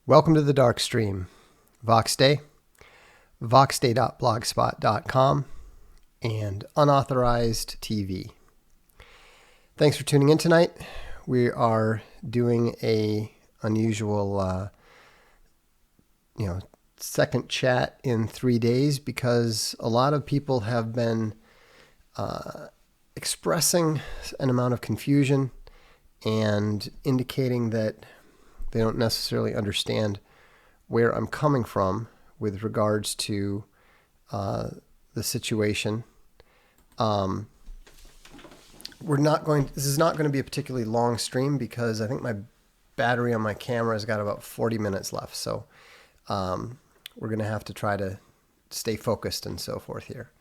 Welcome to the Darkstream. Vox Day, voxday.blogspot.com, and unauthorized TV. Thanks for tuning in tonight. We are doing a unusual, second chat in 3 days because a lot of people have been expressing an amount of confusion and indicating that they don't necessarily understand where I'm coming from with regards to the situation. This is not going to be a particularly long stream because I think my battery on my camera has got about 40 minutes left. So we're going to have to try to stay focused and so forth here.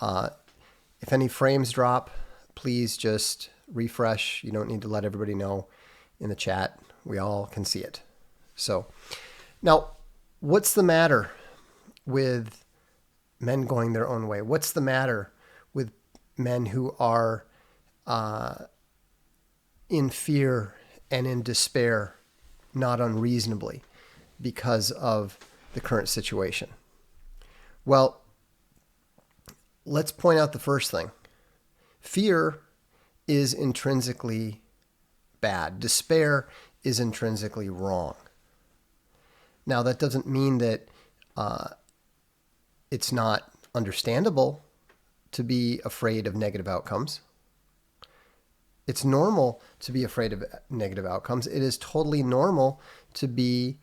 If any frames drop, please just refresh. You don't need to let everybody know in the chat. We all can see it. So now, what's the matter with men going their own way? What's the matter with men who are in fear and in despair, not unreasonably, because of the current situation? Well, let's point out the first thing. Fear is intrinsically bad. Despair is intrinsically wrong. Now, that doesn't mean that it's not understandable to be afraid of negative outcomes. It's normal to be afraid of negative outcomes. It is totally normal to be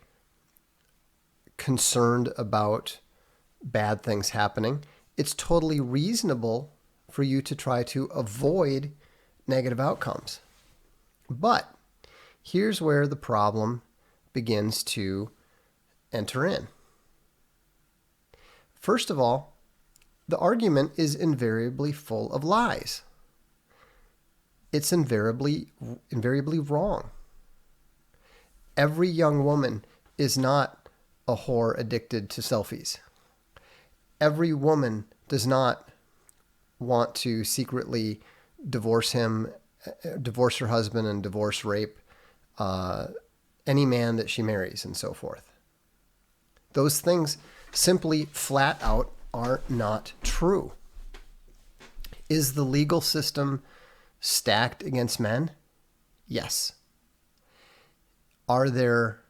concerned about bad things happening. It's totally reasonable for you to try to avoid negative outcomes. But here's where the problem begins to enter in. First of all, the argument is invariably full of lies. It's invariably wrong. Every young woman is not a whore addicted to selfies. Every woman does not want to secretly divorce her husband and divorce rape any man that she marries and so forth. Those things simply flat out are not true. Is the legal system stacked against men? Yes. Are there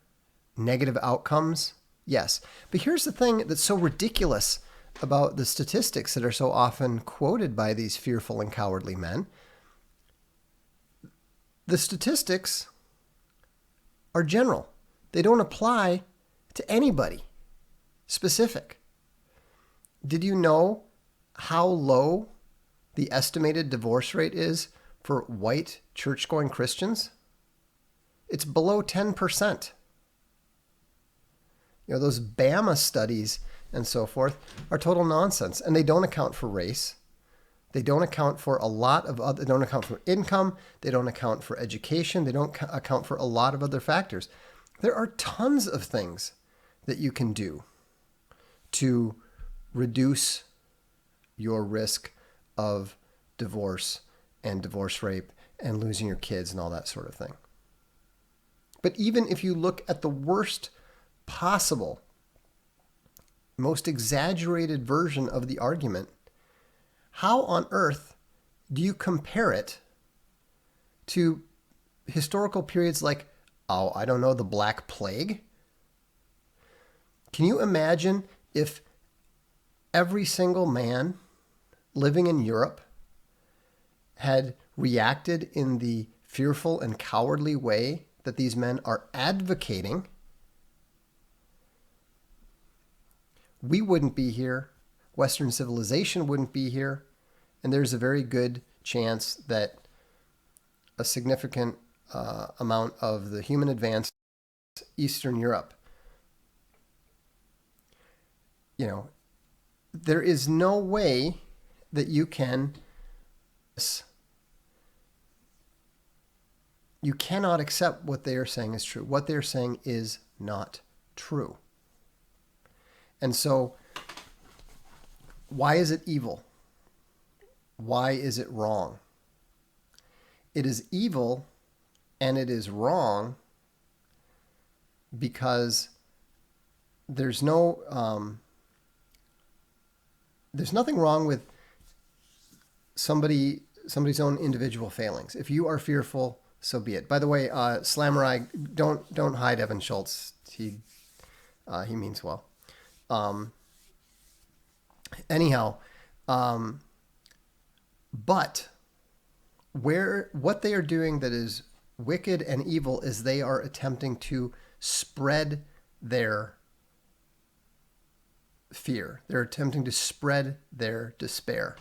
negative outcomes? Yes. But here's the thing that's so ridiculous about the statistics that are so often quoted by these fearful and cowardly men. The statistics are general. They don't apply to anybody specific. Did you know how low the estimated divorce rate is for white church-going Christians? It's below 10%. Those Bama studies and so forth are total nonsense, and they don't account for race. They don't account for they don't account for income. They don't account for education. They don't account for a lot of other factors. There are tons of things that you can do to reduce your risk of divorce and divorce rape and losing your kids and all that sort of thing. But even if you look at the worst possible, most exaggerated version of the argument, how on earth do you compare it to historical periods like, the Black Plague? Can you imagine if every single man living in Europe had reacted in the fearful and cowardly way that these men are advocating? We wouldn't be here. Western civilization wouldn't be here. And there's a very good chance that a significant amount of the human advance Eastern Europe, there is no way that you cannot accept what they are saying is true. What they're saying is not true. And so, why is it evil? Why is it wrong? It is evil and it is wrong because there's nothing wrong with somebody's own individual failings. If you are fearful, so be it. By the way, Slamerai, don't hide Evan Schultz. He means well. Anyhow, but what they are doing that is wicked and evil is they are attempting to spread their fear. They're attempting to spread their despair.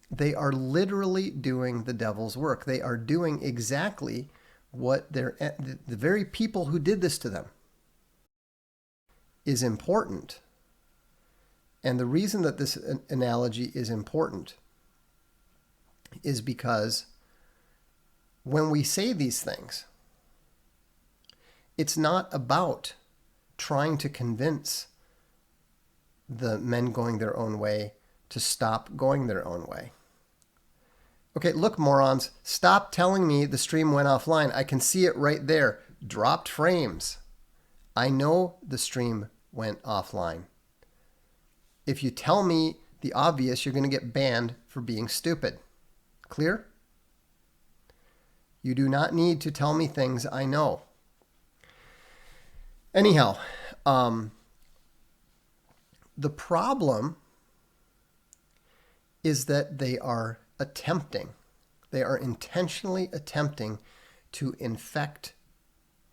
They are literally doing the devil's work. They are doing exactly what the very people who did this to them is important. And the reason that this analogy is important is because when we say these things, it's not about trying to convince the men going their own way to stop going their own way. Okay, look, morons, stop telling me the stream went offline. I can see it right there. Dropped frames. I know the stream went offline. If you tell me the obvious, you're going to get banned for being stupid. Clear? You do not need to tell me things I know. Anyhow, the problem is that they are intentionally attempting to infect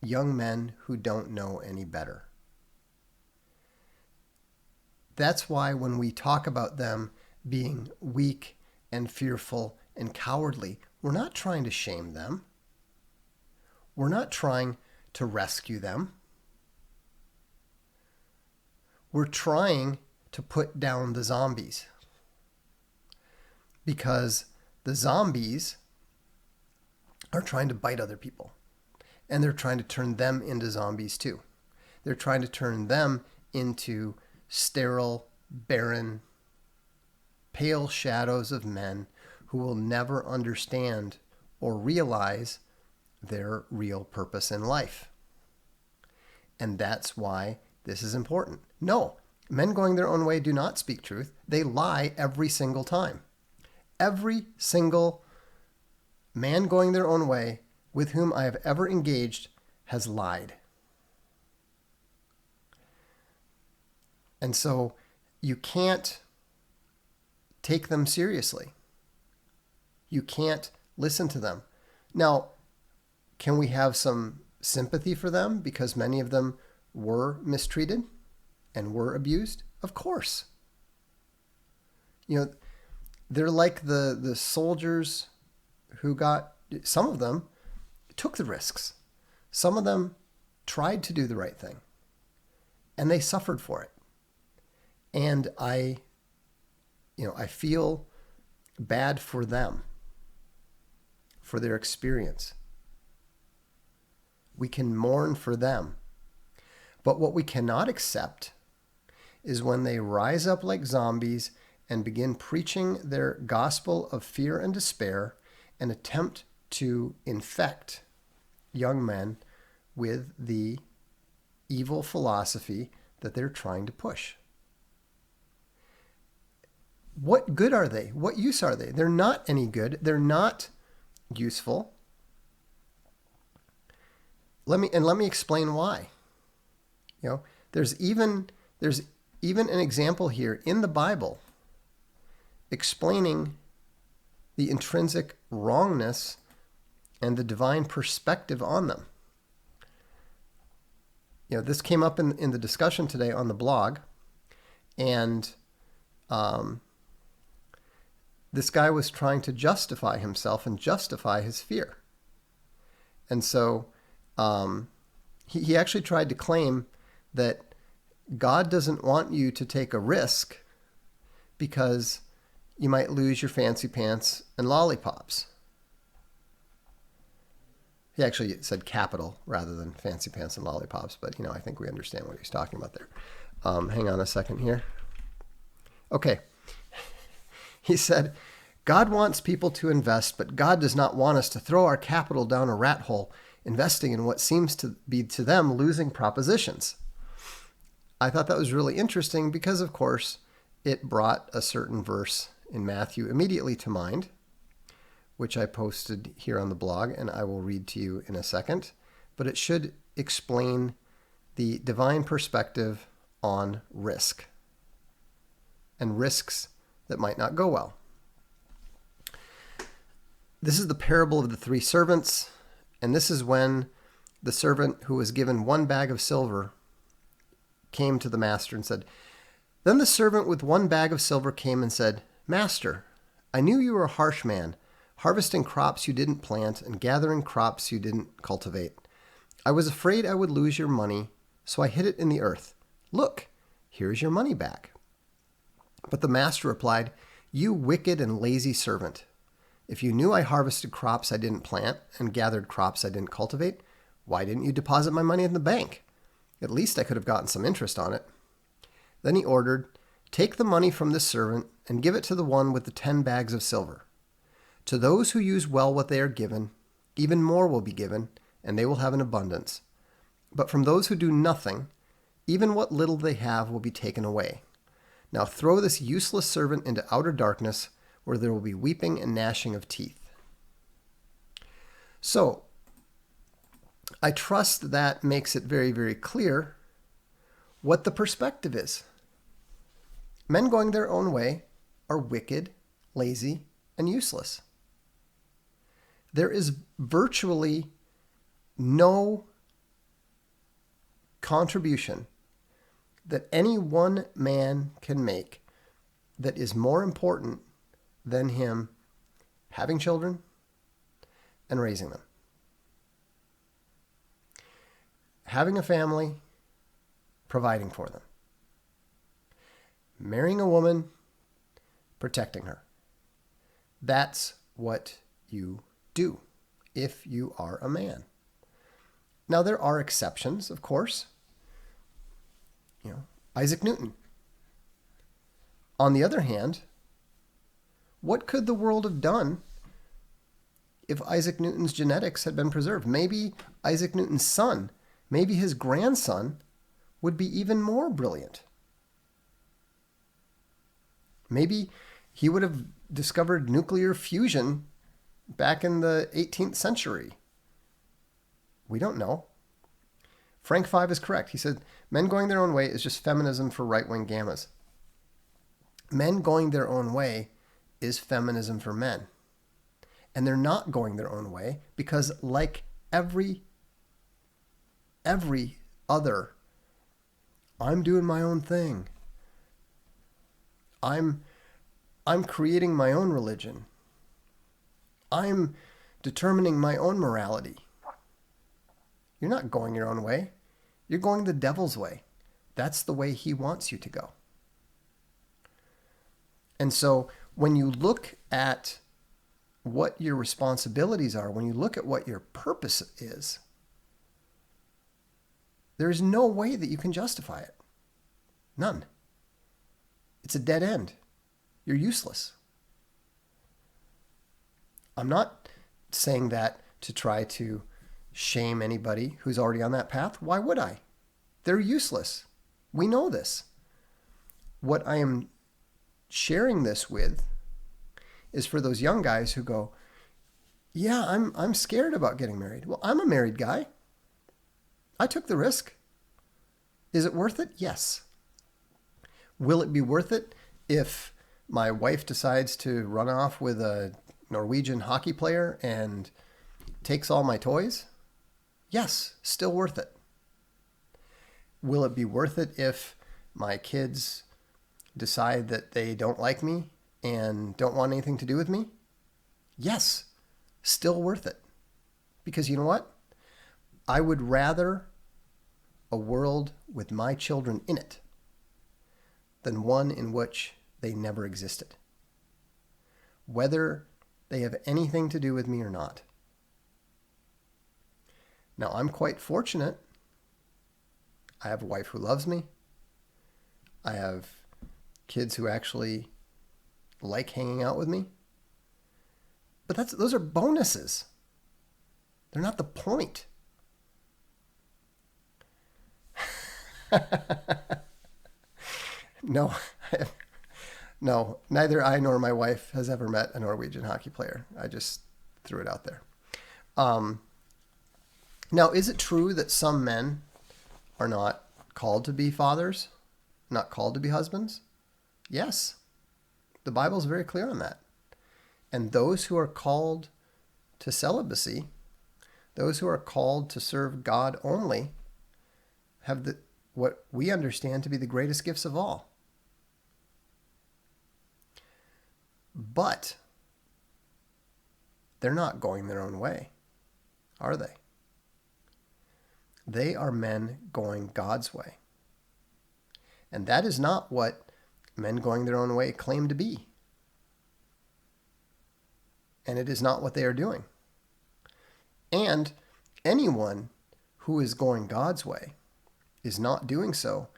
young men who don't know any better. That's why when we talk about them being weak and fearful and cowardly, we're not trying to shame them. We're not trying to rescue them. We're trying to put down the zombies. Because the zombies are trying to bite other people. And they're trying to turn them into zombies too. They're trying to turn them into sterile, barren, pale shadows of men who will never understand or realize their real purpose in life. And that's why this is important. No, men going their own way do not speak truth. They lie every single time. Every single man going their own way with whom I have ever engaged has lied. And so you can't take them seriously. You can't listen to them. Now, can we have some sympathy for them because many of them were mistreated and were abused? Of course. You know, they're like the soldiers who some of them took the risks. Some of them tried to do the right thing and they suffered for it. And I feel bad for them, for their experience. We can mourn for them. But what we cannot accept is when they rise up like zombies and begin preaching their gospel of fear and despair and attempt to infect young men with the evil philosophy that they're trying to push. What good are they? What use are they? They're not any good. They're not useful. Let me explain why. You know, there's even an example here in the Bible explaining the intrinsic wrongness and the divine perspective on them. You know, this came up in the discussion today on the blog, and this guy was trying to justify himself and justify his fear. And so he actually tried to claim that God doesn't want you to take a risk because you might lose your fancy pants and lollipops. He actually said capital rather than fancy pants and lollipops, but I think we understand what he's talking about there. Hang on a second here. Okay. He said, God wants people to invest, but God does not want us to throw our capital down a rat hole. investing in what seems to be to them losing propositions. I thought that was really interesting because, of course, it brought a certain verse in Matthew immediately to mind, which I posted here on the blog, and I will read to you in a second. But it should explain the divine perspective on risk and risks that might not go well. This is the parable of the 3 servants, and this is when the servant who was given 1 bag of silver came to the master and said, "Then the servant with 1 bag of silver came and said, 'Master, I knew you were a harsh man, harvesting crops you didn't plant and gathering crops you didn't cultivate. I was afraid I would lose your money, so I hid it in the earth. Look, here is your money back.' But the master replied, 'You wicked and lazy servant. If you knew I harvested crops I didn't plant and gathered crops I didn't cultivate, why didn't you deposit my money in the bank? At least I could have gotten some interest on it.' Then he ordered, 'Take the money from this servant and give it to the one with the 10 bags of silver. To those who use well what they are given, even more will be given, and they will have an abundance. But from those who do nothing, even what little they have will be taken away. Now throw this useless servant into outer darkness, where there will be weeping and gnashing of teeth.'" So, I trust that makes it very, very clear what the perspective is. Men going their own way are wicked, lazy, and useless. There is virtually no contribution that any one man can make that is more important than him having children and raising them. Having a family, providing for them. Marrying a woman, protecting her. That's what you do if you are a man. Now, there are exceptions, of course. Isaac Newton. On the other hand, what could the world have done if Isaac Newton's genetics had been preserved? Maybe Isaac Newton's son, maybe his grandson, would be even more brilliant. Maybe he would have discovered nuclear fusion back in the 18th century. We don't know. Frank Five is correct. He said, men going their own way is just feminism for right-wing gammas. Men going their own way is feminism for men. And they're not going their own way because, like every other, I'm doing my own thing. I'm creating my own religion. I'm determining my own morality. You're not going your own way. You're going the devil's way. That's the way he wants you to go. And so when you look at what your responsibilities are, when you look at what your purpose is, there is no way that you can justify it. None. It's a dead end. You're useless. I'm not saying that to try to shame anybody who's already on that path. Why would I? They're useless. We know this. What I am sharing this with is for those young guys who go, yeah, I'm scared about getting married. Well, I'm a married guy. I took the risk. Is it worth it? Yes. Will it be worth it if my wife decides to run off with a Norwegian hockey player and takes all my toys? Yes, still worth it. Will it be worth it if my kids decide that they don't like me and don't want anything to do with me? Yes, still worth it. Because you know what? I would rather a world with my children in it than one in which they never existed, whether they have anything to do with me or not. Now, I'm quite fortunate. I have a wife who loves me. I have kids who actually like hanging out with me. But those are bonuses. They're not the point. No, no, neither I nor my wife has ever met a Norwegian hockey player. I just threw it out there. Um, Now, is it true that some men are not called to be fathers, not called to be husbands? Yes. The Bible is very clear on that. And those who are called to celibacy, those who are called to serve God only, have what we understand to be the greatest gifts of all. But they're not going their own way, are they? They are men going God's way. And that is not what men going their own way claim to be. And it is not what they are doing. And anyone who is going God's way is not doing so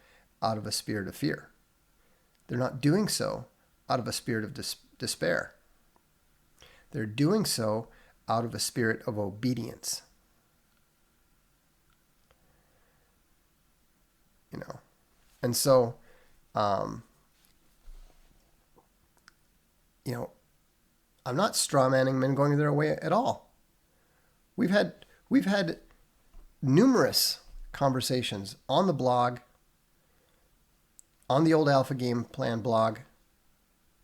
out of a spirit of fear. They're not doing so out of a spirit of despair. They're doing so out of a spirit of obedience. You know, and so, you know, I'm not strawmanning men going their way at all. We've had numerous conversations on the blog, on the old Alpha Game Plan blog,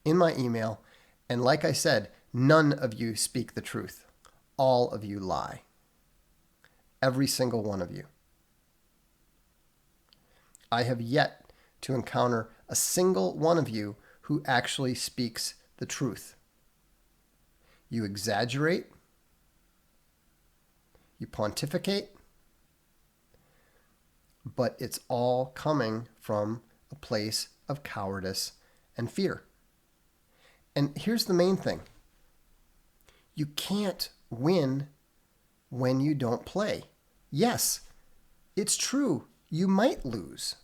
in my email, and like I said, none of you speak the truth. All of you lie. Every single one of you. I have yet to encounter a single one of you who actually speaks the truth. You exaggerate, you pontificate, but it's all coming from a place of cowardice and fear. And here's the main thing. You can't win when you don't play. Yes, it's true. You might lose.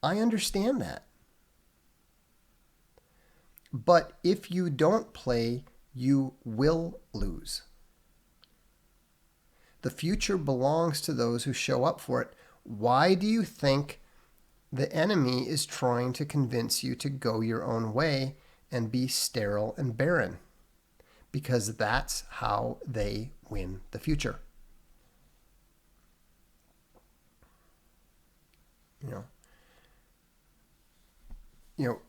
I understand that. But if you don't play, you will lose. The future belongs to those who show up for it. Why do you think the enemy is trying to convince you to go your own way and be sterile and barren? Because that's how they win the future. You know,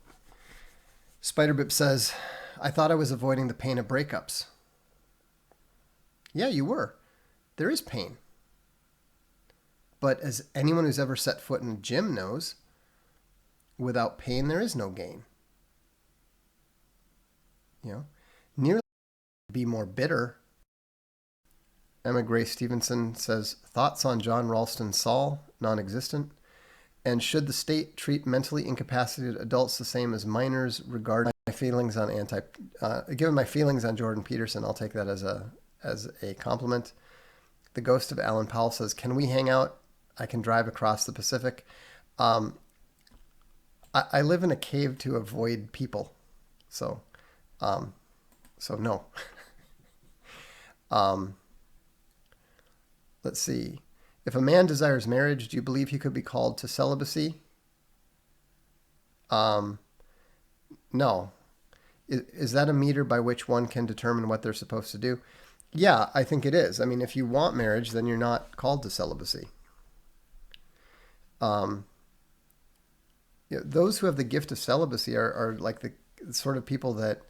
Spiderbip says, I thought I was avoiding the pain of breakups. Yeah, you were. There is pain. But as anyone who's ever set foot in a gym knows, without pain, there is no gain. Nearly be more bitter. Emma Grace Stevenson says, thoughts on John Ralston Saul, non-existent. And should the state treat mentally incapacitated adults the same as minors regarding my feelings on given my feelings on Jordan Peterson, I'll take that as a compliment. The ghost of Alan Powell says, can we hang out? I can drive across the Pacific. I live in a cave to avoid people. So no. Let's see. If a man desires marriage, do you believe he could be called to celibacy? No. Is that a meter by which one can determine what they're supposed to do? Yeah, I think it is. I mean, if you want marriage, then you're not called to celibacy. Those who have the gift of celibacy are like the sort of people that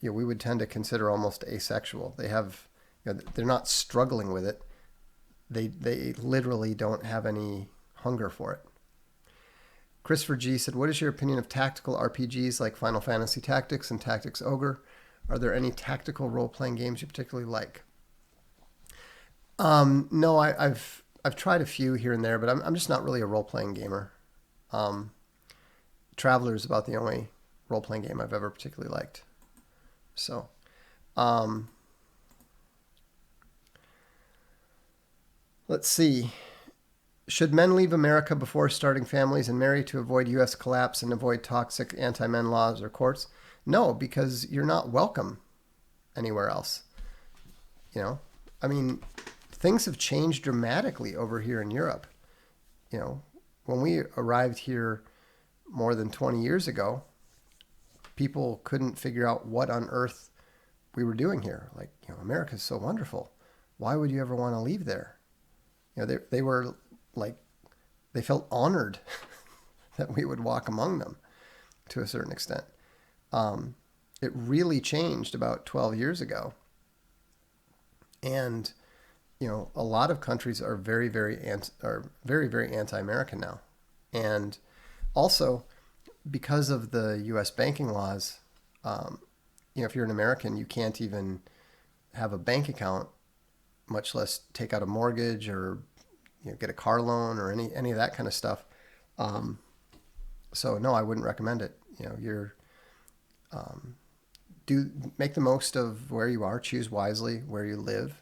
we would tend to consider almost asexual. They have, they're not struggling with it. They literally don't have any hunger for it. Christopher G said, what is your opinion of tactical RPGs like Final Fantasy Tactics and Tactics Ogre? Are there any tactical role-playing games you particularly like? No, I've tried a few here and there, but I'm just not really a role-playing gamer. Traveler is about the only role-playing game I've ever particularly liked. So, let's see. Should men leave America before starting families and marry to avoid U.S. collapse and avoid toxic anti-men laws or courts? No, because you're not welcome anywhere else. I mean, things have changed dramatically over here in Europe. When we arrived here more than 20 years ago, people couldn't figure out what on earth we were doing here. Like, America's so wonderful. Why would you ever want to leave there? They were like, they felt honored that we would walk among them to a certain extent. It really changed about 12 years ago. And, a lot of countries are very, very anti-American now. And also, because of the U.S. banking laws, if you're an American, you can't even have a bank account, much less take out a mortgage or get a car loan or any of that kind of stuff. So no, I wouldn't recommend it. Do make the most of where you are. Choose wisely where you live.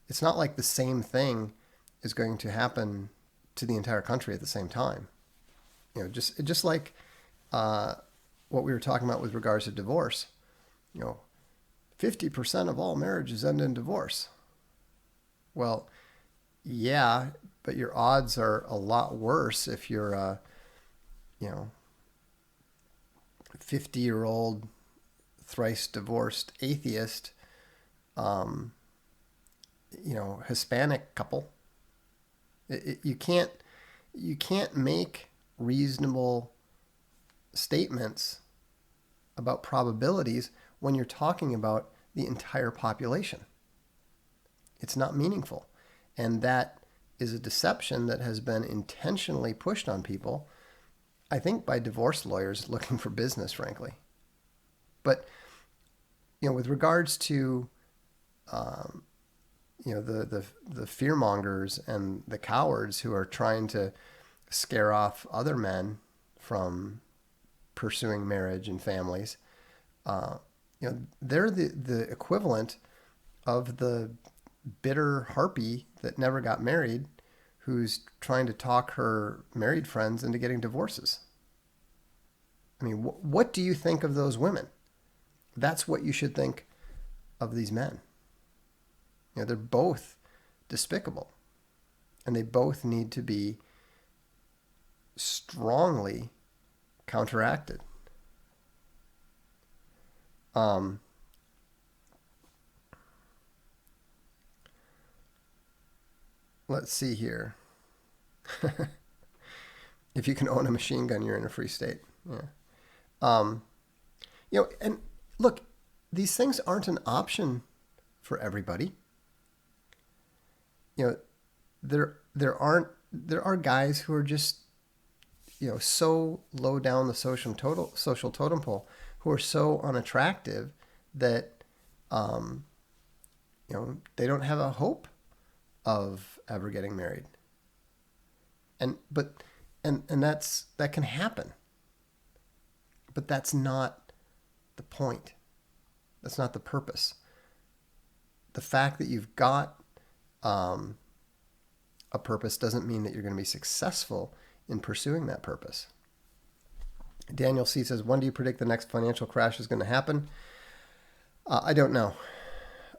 It's not like the same thing is going to happen to the entire country at the same time. Just like what we were talking about with regards to divorce. 50% of all marriages end in divorce. Well, yeah, but your odds are a lot worse if you're a 50-year-old thrice divorced atheist, Hispanic couple. You can't make reasonable statements about probabilities when you're talking about the entire population. It's not meaningful. And that is a deception that has been intentionally pushed on people, I think, by divorce lawyers looking for business, frankly. But, with regards to, the fearmongers and the cowards who are trying to scare off other men from pursuing marriage and families, they're the equivalent of the bitter harpy that never got married, who's trying to talk her married friends into getting divorces. I mean, what do you think of those women? That's what you should think of these men. They're both despicable, and they both need to be strongly counteracted. Let's see here. If you can own a machine gun, you're in a free state. Yeah. And look, these things aren't an option for everybody. There are guys who are just, so low down the social totem pole, who are so unattractive that, they don't have a hope of ever getting married. And that can happen. But that's not the point. That's not the purpose. The fact that you've got a purpose doesn't mean that you're going to be successful in pursuing that purpose. Daniel C. says, when do you predict the next financial crash is going to happen? I don't know.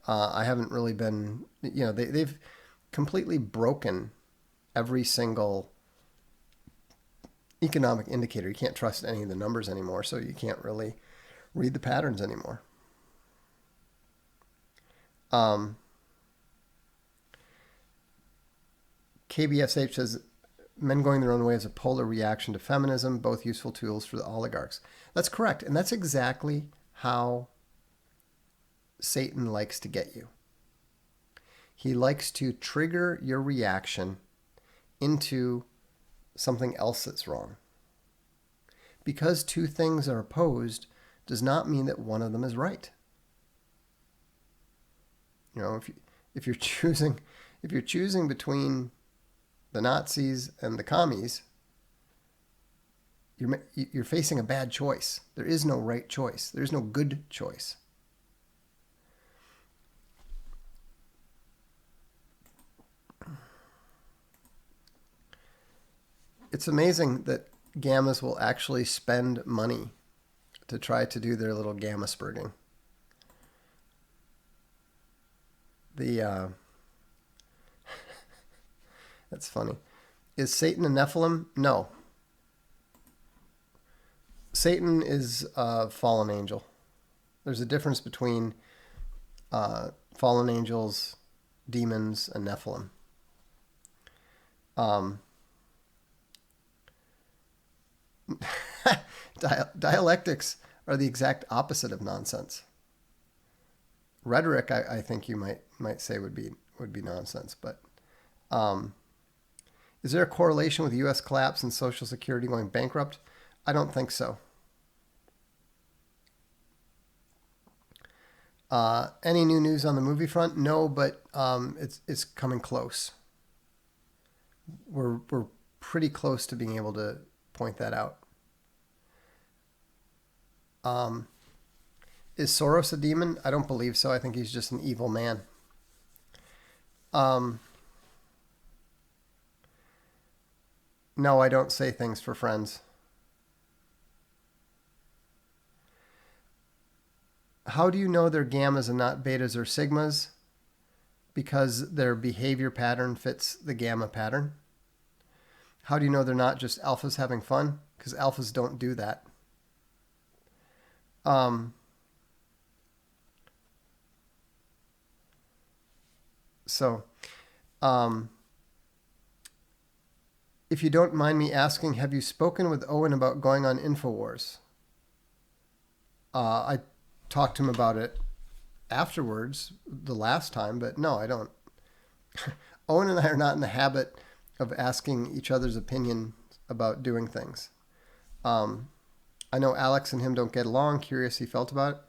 I haven't really been, they've completely broken every single economic indicator. You can't trust any of the numbers anymore, so you can't really read the patterns anymore. KBSH says, men going their own way is a polar reaction to feminism, both useful tools for the oligarchs. That's correct. And that's exactly how Satan likes to get you. He likes to trigger your reaction into something else that's wrong. Because two things are opposed does not mean that one of them is right. If you're choosing between the Nazis and the commies, you're facing a bad choice. There is no right choice. There is no good choice. It's amazing that gammas will actually spend money to try to do their little gamma spurging. The That's funny. Is Satan a Nephilim? No. Satan is a fallen angel. There's a difference between fallen angels, demons, and Nephilim. Dialectics are the exact opposite of nonsense. Rhetoric, I think you might say would be nonsense, but is there a correlation with the U.S. collapse and Social Security going bankrupt? I don't think so. Any new news on the movie front? No, but it's coming close. We're pretty close to being able to point that out. Is Soros a demon? I don't believe so. I think he's just an evil man. No, I don't say things for friends. How do you know they're gammas and not betas or sigmas? Because their behavior pattern fits the gamma pattern. How do you know they're not just alphas having fun? Because alphas don't do that. If you don't mind me asking, have you spoken with Owen about going on InfoWars? I talked to him about it afterwards the last time, but no, I don't. Owen and I are not in the habit of asking each other's opinion about doing things. I know Alex and him don't get along. Curious he felt about it.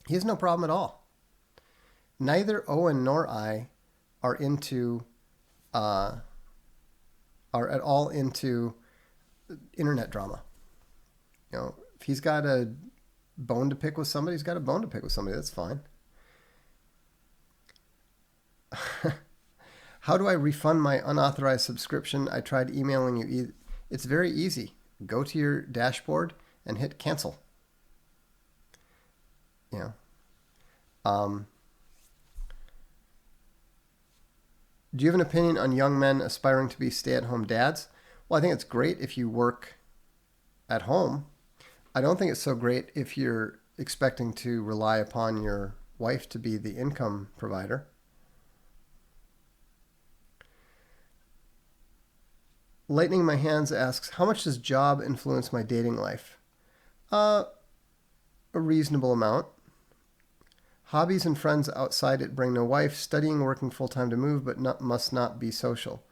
He has no problem at all. Neither Owen nor I are at all into internet drama. You know, if he's got a bone to pick with somebody, he's got a bone to pick with somebody. That's fine. How do I refund my unauthorized subscription? I tried emailing you. It's very easy. Go to your dashboard and hit cancel. You know. Do you have an opinion on young men aspiring to be stay-at-home dads? Well, I think it's great if you work at home. I don't think it's so great if you're expecting to rely upon your wife to be the income provider. Lightning in My Hands asks, how much does job influence my dating life? A reasonable amount. Hobbies and friends outside it bring no wife. Studying, working full-time to move, but must not be social.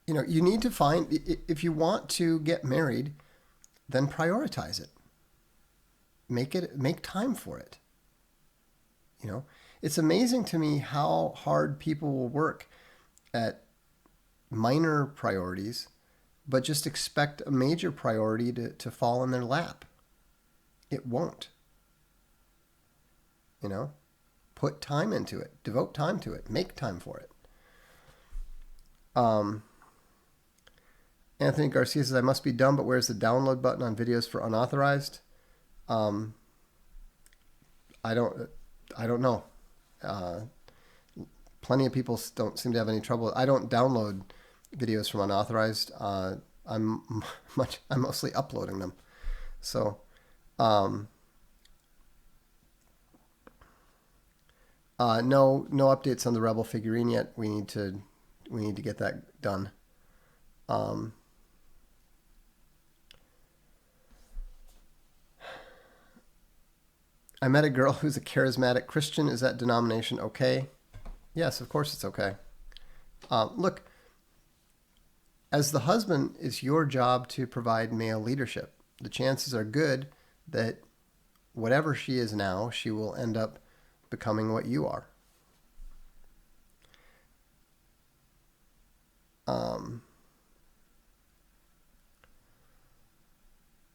You know, you need to find, if you want to get married, then prioritize it. Make time for it. You know, it's amazing to me how hard people will work at minor priorities, but just expect a major priority to fall in their lap. It won't. You know, put time into it, devote time to it, make time for it. Anthony Garcia says, I must be dumb, but where's the download button on videos for unauthorized? I don't know. Plenty of people don't seem to have any trouble. I don't download videos from unauthorized. I'm mostly uploading them. So, no updates on the Rebel figurine yet. We need to get that done. I met a girl who's a charismatic Christian. Is that denomination okay? Yes, of course it's okay. Look, as the husband, it's your job to provide male leadership. The chances are good that whatever she is now, she will end up becoming what you are.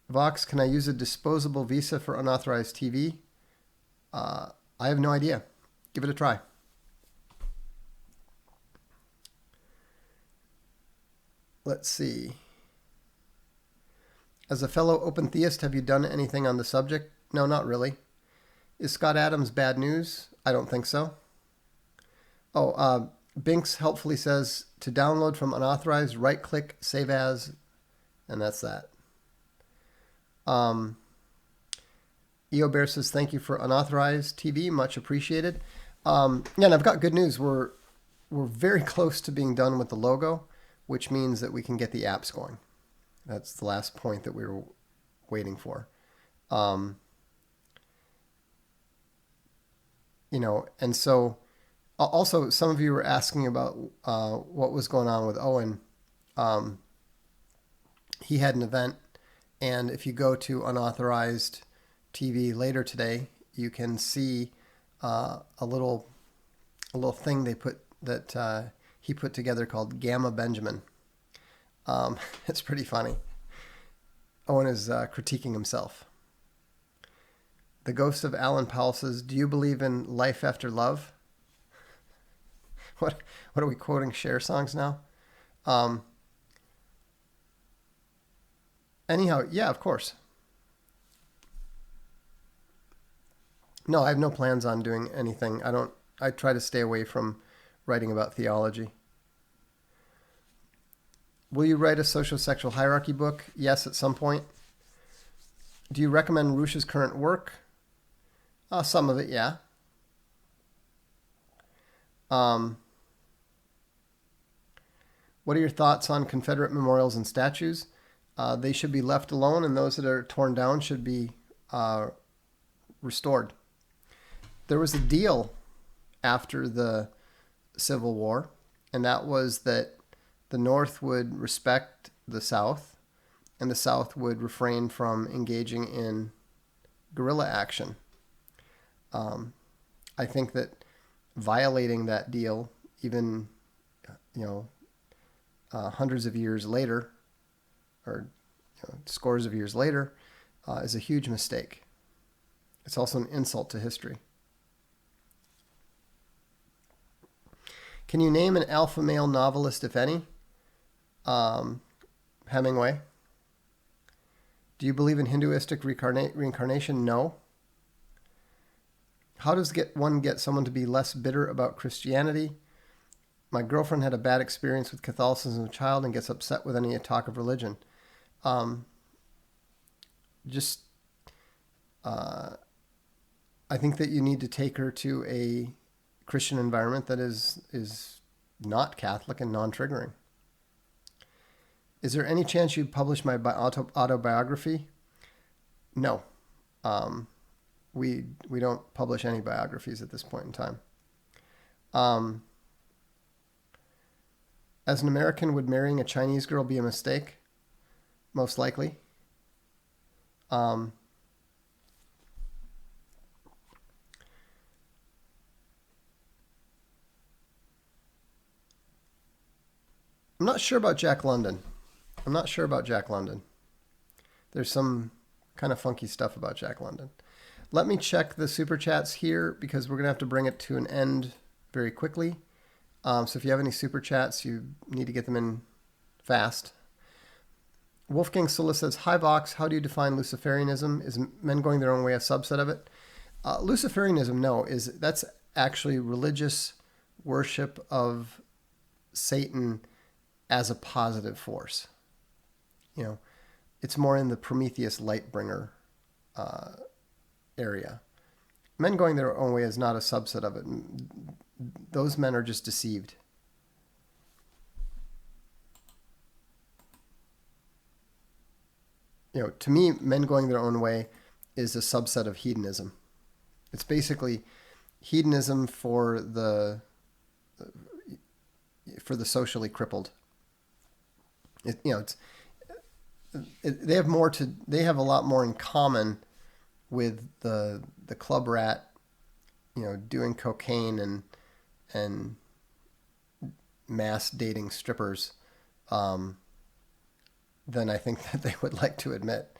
Vox, can I use a disposable visa for unauthorized TV? I have no idea. Give it a try. Let's see. As a fellow open theist, have you done anything on the subject? No, not really. Is Scott Adams bad news? I don't think so. Oh, Binks helpfully says to download from unauthorized, right click, save as, and that's that. EO Bear says thank you for unauthorized TV, much appreciated. Yeah, and I've got good news. We're very close to being done with the logo, which means that we can get the apps going. That's the last point that we were waiting for. And so also some of you were asking about what was going on with Owen. He had an event, and if you go to unauthorized TV later today, you can see a little thing he put together called Gamma Benjamin. It's pretty funny. Owen is critiquing himself. The ghost of Alan Powell says, "Do you believe in life after love?" What are we quoting? Cher songs now? Anyhow, yeah, of course. No, I have no plans on doing anything. I try to stay away from writing about theology. Will you write a social-sexual hierarchy book? Yes, at some point. Do you recommend Rush's current work? Some of it, yeah. What are your thoughts on Confederate memorials and statues? They should be left alone, and those that are torn down should be restored. There was a deal after the Civil War, and that was that the North would respect the South, and the South would refrain from engaging in guerrilla action. I think that violating that deal, even hundreds of years later, or scores of years later, is a huge mistake. It's also an insult to history. Can you name an alpha male novelist, if any? Hemingway. Do you believe in Hinduistic reincarnation? No. How does one get someone to be less bitter about Christianity? My girlfriend had a bad experience with Catholicism as a child and gets upset with any talk of religion. I think that you need to take her to a Christian environment that is not Catholic and non-triggering. Is there any chance you'd publish my autobiography? No. We don't publish any biographies at this point in time. As an American, would marrying a Chinese girl be a mistake? Most likely. I'm not sure about Jack London. There's some kind of funky stuff about Jack London. Let me check the super chats here because we're going to have to bring it to an end very quickly. So if you have any super chats, you need to get them in fast. Wolfgang Sula says, "Hi Vox, how do you define Luciferianism? Is men going their own way a subset of it?" Luciferianism, no, that's actually religious worship of Satan as a positive force. It's more in the Prometheus Lightbringer area. Men going their own way is not a subset of it. Those men are just deceived. To me, men going their own way is a subset of hedonism. It's basically hedonism for the socially crippled. They have a lot more in common with the club rat, doing cocaine and mass dating strippers, than I think that they would like to admit.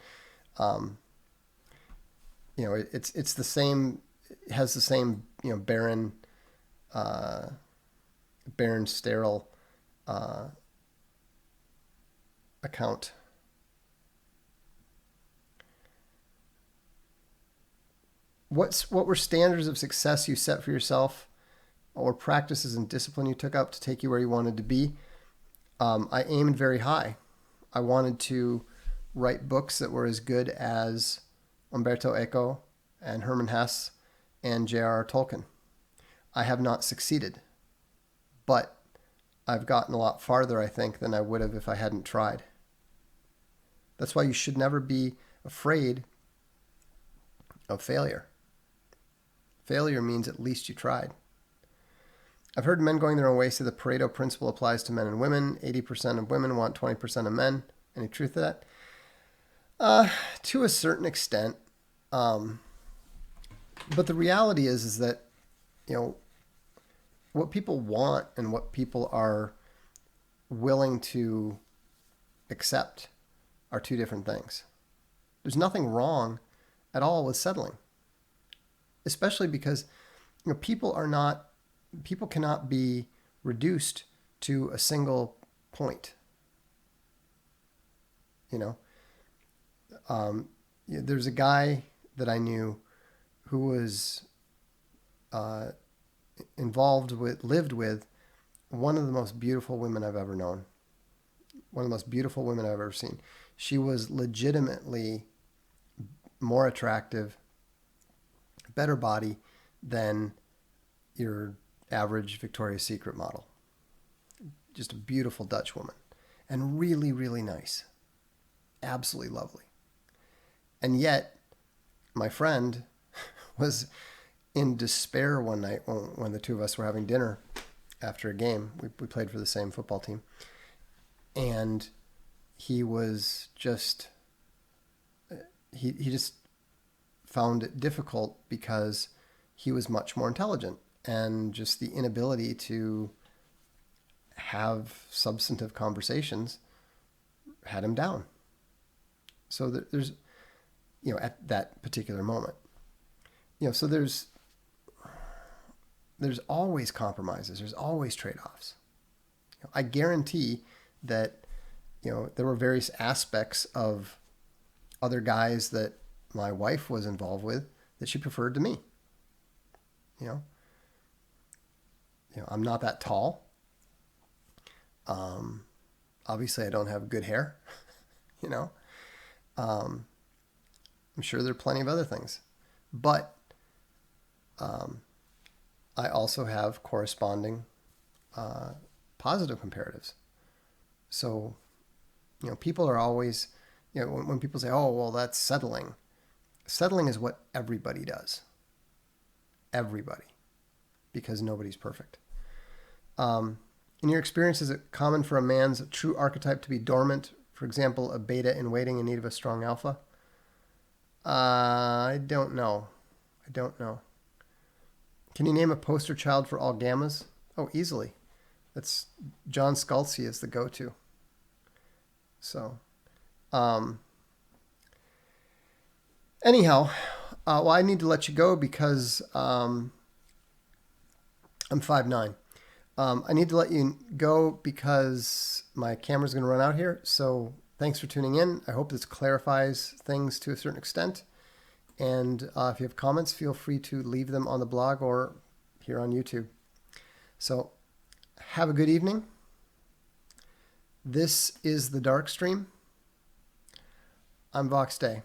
It's the same. It has the same barren sterile account. what were standards of success you set for yourself, or practices and discipline you took up to take you where you wanted to be? I aimed very high. I wanted to write books that were as good as Umberto Eco and Hermann Hesse and J.R.R. Tolkien. I have not succeeded, but I've gotten a lot farther, I think, than I would have if I hadn't tried. That's why you should never be afraid of failure. Failure means at least you tried. I've heard men going their own way say the Pareto principle applies to men and women. 80% of women want 20% of men. Any truth to that? To a certain extent. But the reality is that, what people want and what people are willing to accept are two different things. There's nothing wrong at all with settling, especially because people cannot be reduced to a single point. There's a guy that I knew who was lived with one of the most beautiful women I've ever known. One of the most beautiful women I've ever seen. She was legitimately more attractive, better body than your average Victoria's Secret model. Just a beautiful Dutch woman. And really, really nice. Absolutely lovely. And yet, my friend was in despair one night when the two of us were having dinner after a game. We played for the same football team. And he was just, he just found it difficult because he was much more intelligent, and just the inability to have substantive conversations had him down. So there's, at that particular moment, so there's always compromises. There's always trade-offs. I guarantee that, there were various aspects of other guys that my wife was involved with that she preferred to me. I'm not that tall. Obviously I don't have good hair, I'm sure there are plenty of other things, but, I also have corresponding, positive comparatives. So, people are always, when people say, oh, well, that's settling. Settling is what everybody does. Everybody. Because nobody's perfect. In your experience, is it common for a man's true archetype to be dormant? For example, a beta in waiting in need of a strong alpha? I don't know. Can you name a poster child for all gammas? Oh, easily. That's John Scalzi is the go-to. So, anyhow, well, I need to let you go because I'm 5'9". I need to let you go because my camera's going to run out here. So thanks for tuning in. I hope this clarifies things to a certain extent. And if you have comments, feel free to leave them on the blog or here on YouTube. So have a good evening. This is the Darkstream. I'm Vox Day.